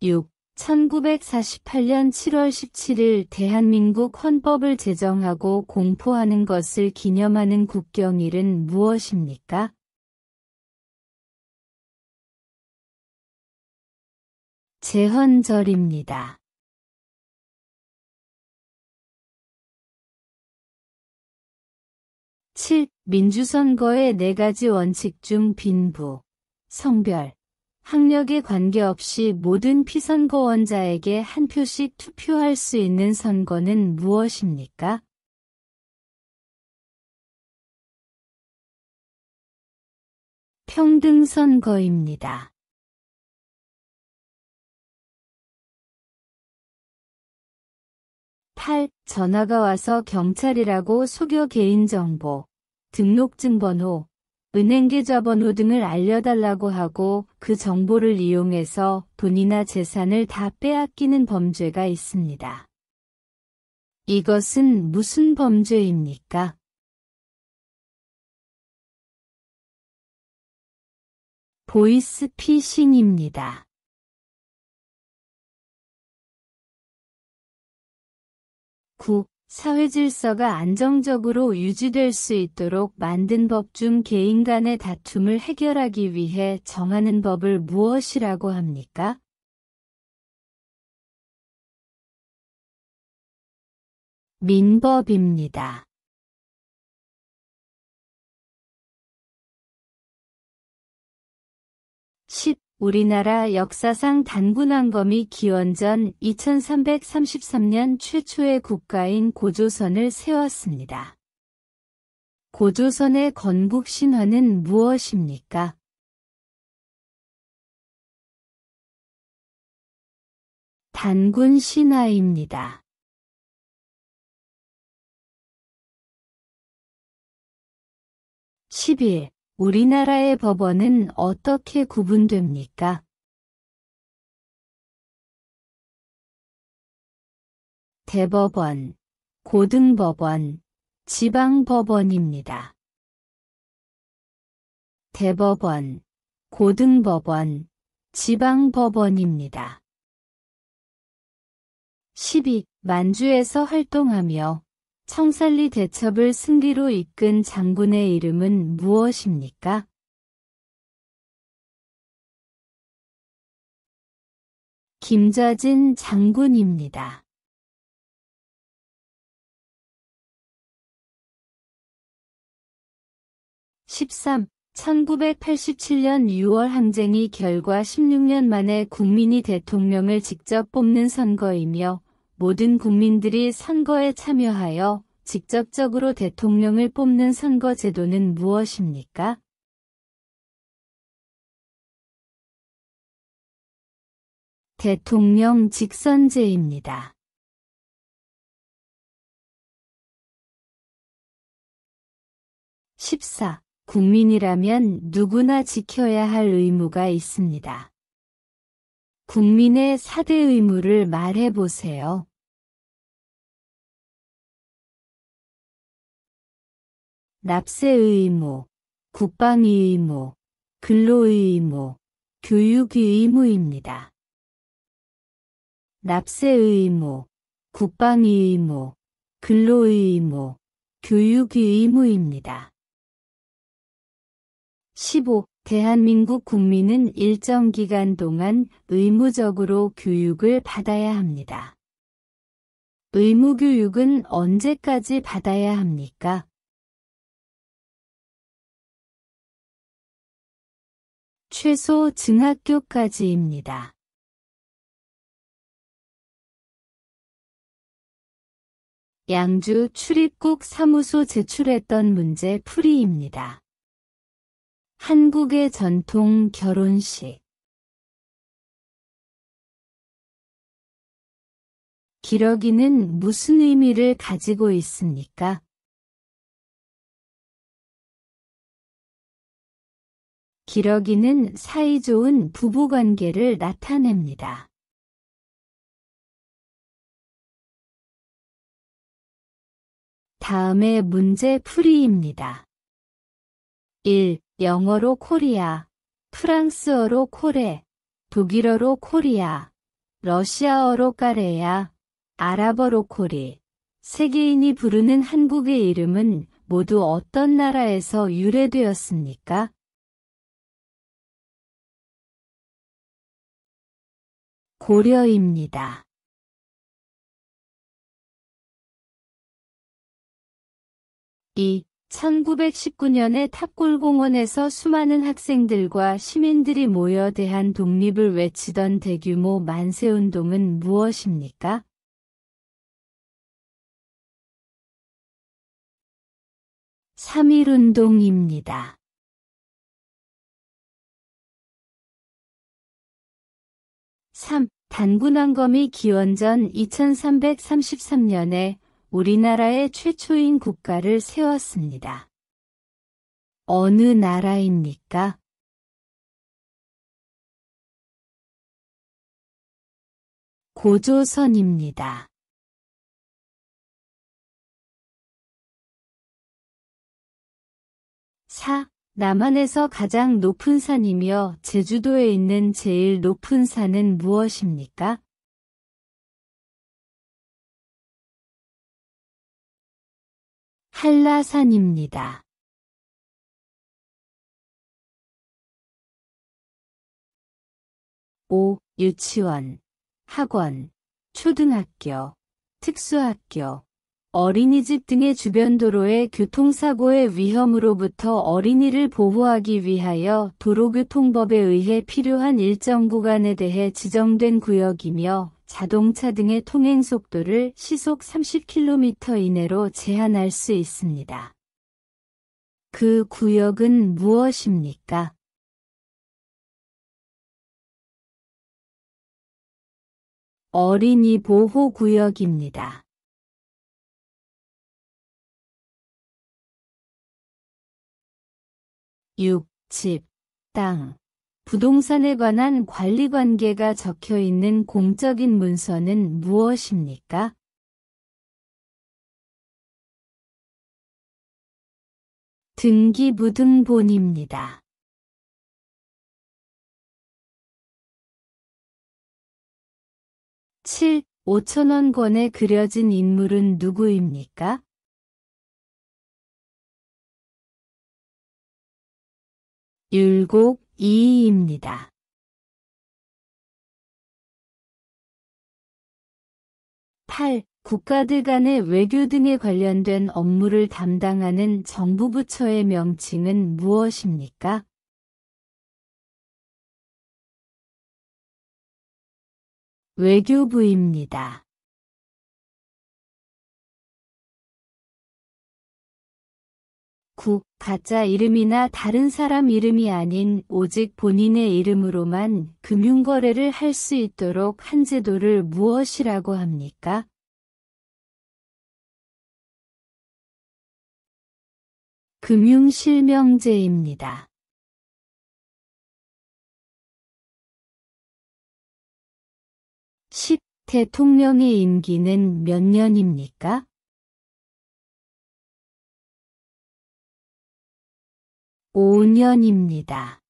Speaker 2: 6. 1948년 7월 17일 대한민국 헌법을 제정하고 공포하는 것을 기념하는 국경일은 무엇입니까? 제헌절입니다. 7. 민주선거의 4가지 원칙 중 빈부, 성별, 학력에 관계없이 모든 피선거원자에게 한 표씩 투표할 수 있는 선거는 무엇입니까? 평등선거입니다. 8. 전화가 와서 경찰이라고 속여 개인정보, 등록증번호, 은행계좌번호 등을 알려달라고 하고 그 정보를 이용해서 돈이나 재산을 다 빼앗기는 범죄가 있습니다. 이것은 무슨 범죄입니까? 보이스피싱입니다. 9. 사회질서가 안정적으로 유지될 수 있도록 만든 법 중 개인 간의 다툼을 해결하기 위해 정하는 법을 무엇이라고 합니까? 민법입니다. 10. 우리나라 역사상 단군왕검이 기원전 2333년 최초의 국가인 고조선을 세웠습니다. 고조선의 건국 신화는 무엇입니까? 단군 신화입니다. 11. 우리나라의 법원은 어떻게 구분됩니까? 대법원, 고등법원, 지방법원입니다. 대법원, 고등법원, 지방법원입니다. 12. 만주에서 활동하며 청산리 대첩을 승리로 이끈 장군의 이름은 무엇입니까? 김좌진 장군입니다. 13. 1987년 6월 항쟁이 결과 16년 만에 국민이 대통령을 직접 뽑는 선거이며 모든 국민들이 선거에 참여하여 직접적으로 대통령을 뽑는 선거 제도는 무엇입니까? 대통령 직선제입니다. 14. 국민이라면 누구나 지켜야 할 의무가 있습니다. 국민의 4대 의무를 말해보세요. 납세 의무, 국방 의무, 근로 의무, 교육 의무입니다. 납세 의무, 국방 의무, 근로 의무, 교육 의무입니다. 15. 대한민국 국민은 일정 기간 동안 의무적으로 교육을 받아야 합니다. 의무교육은 언제까지 받아야 합니까? 최소 중학교까지입니다. 양주 출입국 사무소 제출했던 문제 풀이입니다. 한국의 전통 결혼식. 기러기는 무슨 의미를 가지고 있습니까? 기러기는 사이좋은 부부관계를 나타냅니다. 다음의 문제 풀이입니다. 1. 영어로 코리아, 프랑스어로 코레, 독일어로 코리아, 러시아어로 까레야, 아랍어로 코리. 세계인이 부르는 한국의 이름은 모두 어떤 나라에서 유래되었습니까? 고려입니다. 2. 1919년에 탑골공원에서 수많은 학생들과 시민들이 모여 대한 독립을 외치던 대규모 만세운동은 무엇입니까? 3.1운동입니다. 3. 단군왕검이 기원전 2333년에 우리나라의 최초인 국가를 세웠습니다. 어느 나라입니까? 고조선입니다. 4. 남한에서 가장 높은 산이며 제주도에 있는 제일 높은 산은 무엇입니까? 한라산입니다. 5. 유치원, 학원, 초등학교, 특수학교, 어린이집 등의 주변 도로의 교통사고의 위험으로부터 어린이를 보호하기 위하여 도로교통법에 의해 필요한 일정 구간에 대해 지정된 구역이며 자동차 등의 통행 속도를 시속 30km 이내로 제한할 수 있습니다. 그 구역은 무엇입니까? 어린이 보호구역입니다. 6. 집, 땅, 부동산에 관한 관리관계가 적혀있는 공적인 문서는 무엇입니까? 등기부등본입니다. 7. 5,000원권에 그려진 인물은 누구입니까? 율곡 이이입니다. 8. 국가들 간의 외교 등에 관련된 업무를 담당하는 정부부처의 명칭은 무엇입니까? 외교부입니다. 9. 가짜 이름이나 다른 사람 이름이 아닌 오직 본인의 이름으로만 금융거래를 할 수 있도록 한 제도를 무엇이라고 합니까? 금융실명제입니다. 10. 대통령의 임기는 몇 년입니까? 5년입니다.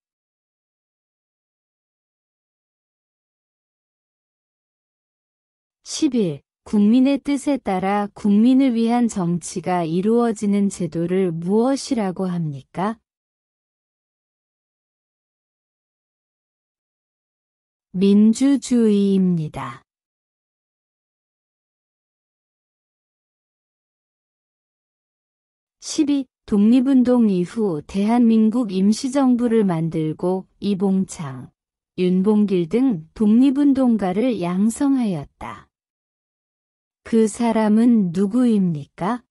Speaker 2: 11. 국민의 뜻에 따라 국민을 위한 정치가 이루어지는 제도를 무엇이라고 합니까? 민주주의입니다. 12. 독립운동 이후 대한민국 임시정부를 만들고 이봉창, 윤봉길 등 독립운동가를 양성하였다. 그 사람은 누구입니까?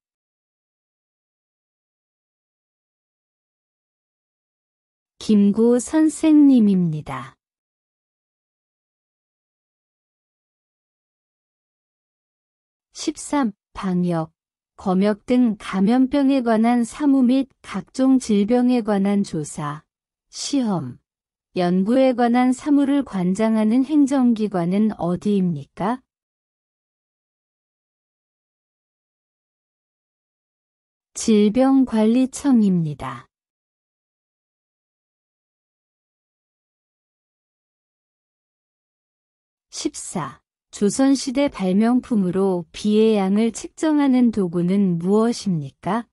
Speaker 2: 김구 선생님입니다. 13. 방역, 검역 등 감염병에 관한 사무 및 각종 질병에 관한 조사, 시험, 연구에 관한 사무를 관장하는 행정기관은 어디입니까? 질병관리청입니다. 14. 조선시대 발명품으로 비의 양을 측정하는 도구는 무엇입니까?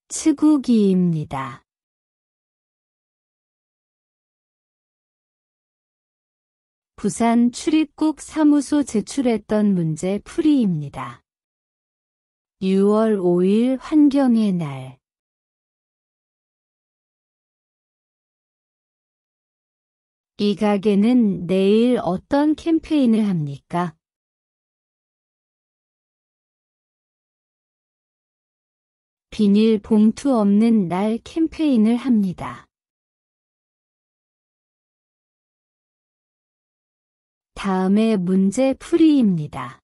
Speaker 2: 치구기입니다. 부산 출입국 사무소 제출했던 문제 풀이입니다. 6월 5일 환경의 날. 이 가게는 내일 어떤 캠페인을 합니까? 비닐 봉투 없는 날 캠페인을 합니다. 다음의 문제 풀이입니다.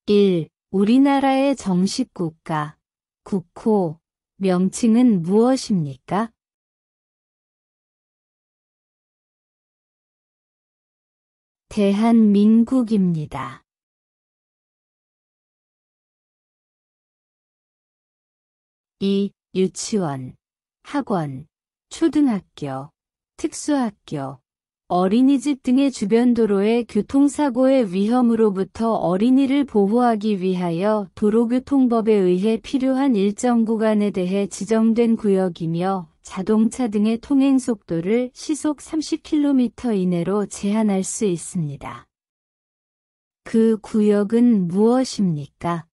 Speaker 2: 1. 우리나라의 정식 국가, 국호, 명칭은 무엇입니까? 대한민국입니다. 2. 유치원, 학원, 초등학교, 특수학교, 어린이집 등의 주변 도로의 교통사고의 위험으로부터 어린이를 보호하기 위하여 도로교통법에 의해 필요한 일정 구간에 대해 지정된 구역이며 자동차 등의 통행속도를 시속 30km 이내로 제한할 수 있습니다. 그 구역은 무엇입니까?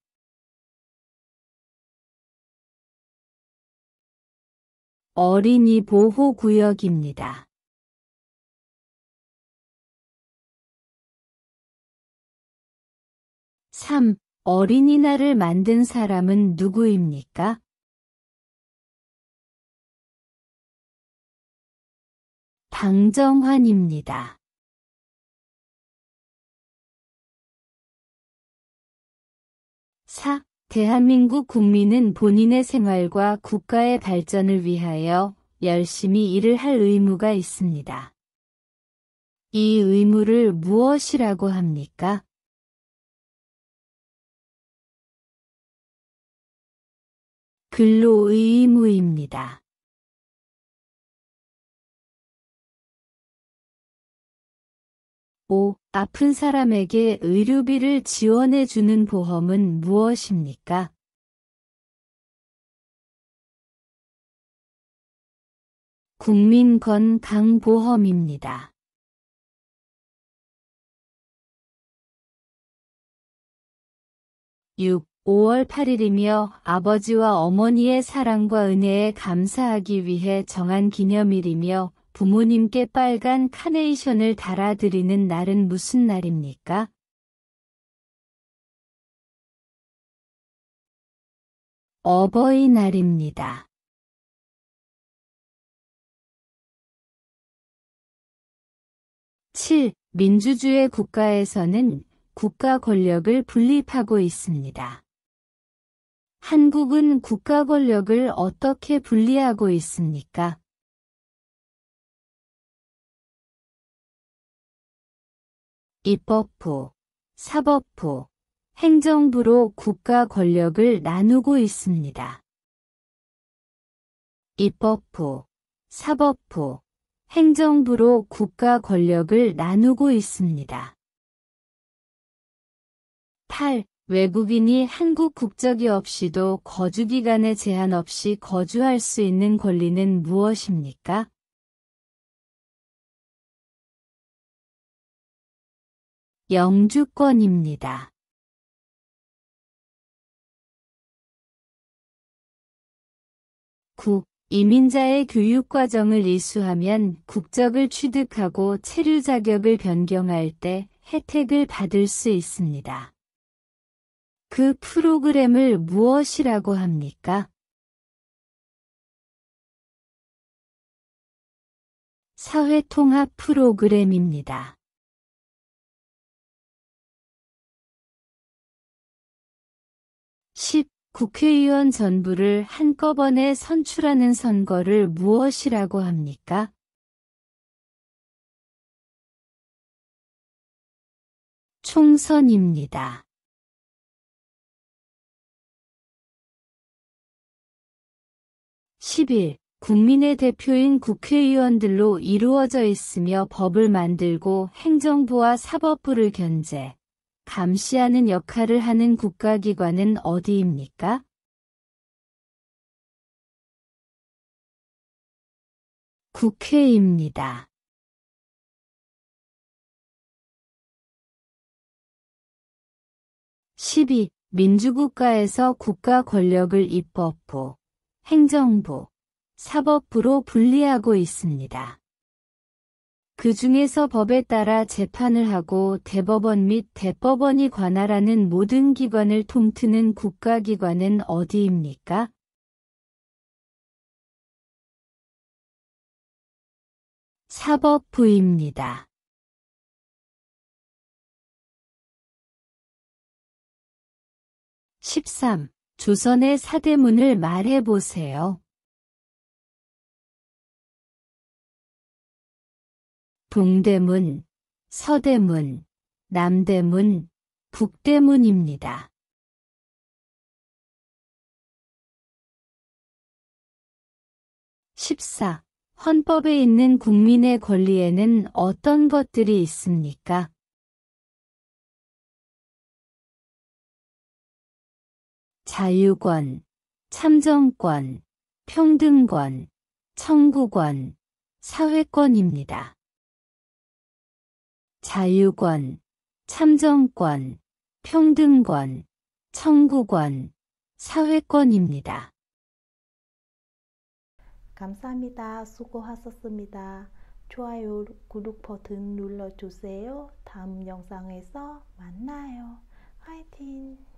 Speaker 2: 어린이 보호구역입니다. 3. 어린이날을 만든 사람은 누구입니까? 방정환입니다. 4. 대한민국 국민은 본인의 생활과 국가의 발전을 위하여 열심히 일을 할 의무가 있습니다. 이 의무를 무엇이라고 합니까? 근로의무입니다. 5. 아픈 사람에게 의료비를 지원해주는 보험은 무엇입니까? 국민건강보험입니다. 6. 5월 8일이며 아버지와 어머니의 사랑과 은혜에 감사하기 위해 정한 기념일이며 부모님께 빨간 카네이션을 달아드리는 날은 무슨 날입니까? 어버이날입니다. 7. 민주주의 국가에서는 국가 권력을 분립하고 있습니다. 한국은 국가 권력을 어떻게 분리하고 있습니까? 입법부, 사법부, 행정부로 국가 권력을 나누고 있습니다. 입법부, 사법부, 행정부로 국가 권력을 나누고 있습니다. 8. 외국인이 한국 국적이 없이도 거주기간에 제한 없이 거주할 수 있는 권리는 무엇입니까? 영주권입니다. 9. 이민자의 교육과정을 이수하면 국적을 취득하고 체류 자격을 변경할 때 혜택을 받을 수 있습니다. 그 프로그램을 무엇이라고 합니까? 사회통합 프로그램입니다. 10. 국회의원 전부를 한꺼번에 선출하는 선거를 무엇이라고 합니까? 총선입니다. 11. 국민의 대표인 국회의원들로 이루어져 있으며 법을 만들고 행정부와 사법부를 견제, 감시하는 역할을 하는 국가기관은 어디입니까? 국회입니다. 12. 민주국가에서 국가 권력을 입법부, 행정부, 사법부로 분리하고 있습니다. 그 중에서 법에 따라 재판을 하고 대법원 및 대법원이 관할하는 모든 기관을 통트는 국가기관은 어디입니까? 사법부입니다. 13. 조선의 사대문을 말해보세요. 동대문, 서대문, 남대문, 북대문입니다. 14. 헌법에 있는 국민의 권리에는 어떤 것들이 있습니까? 자유권, 참정권, 평등권, 청구권, 사회권입니다. 자유권, 참정권, 평등권, 청구권, 사회권입니다.
Speaker 1: 감사합니다. 수고하셨습니다. 좋아요, 구독 버튼 눌러주세요. 다음 영상에서 만나요. 화이팅!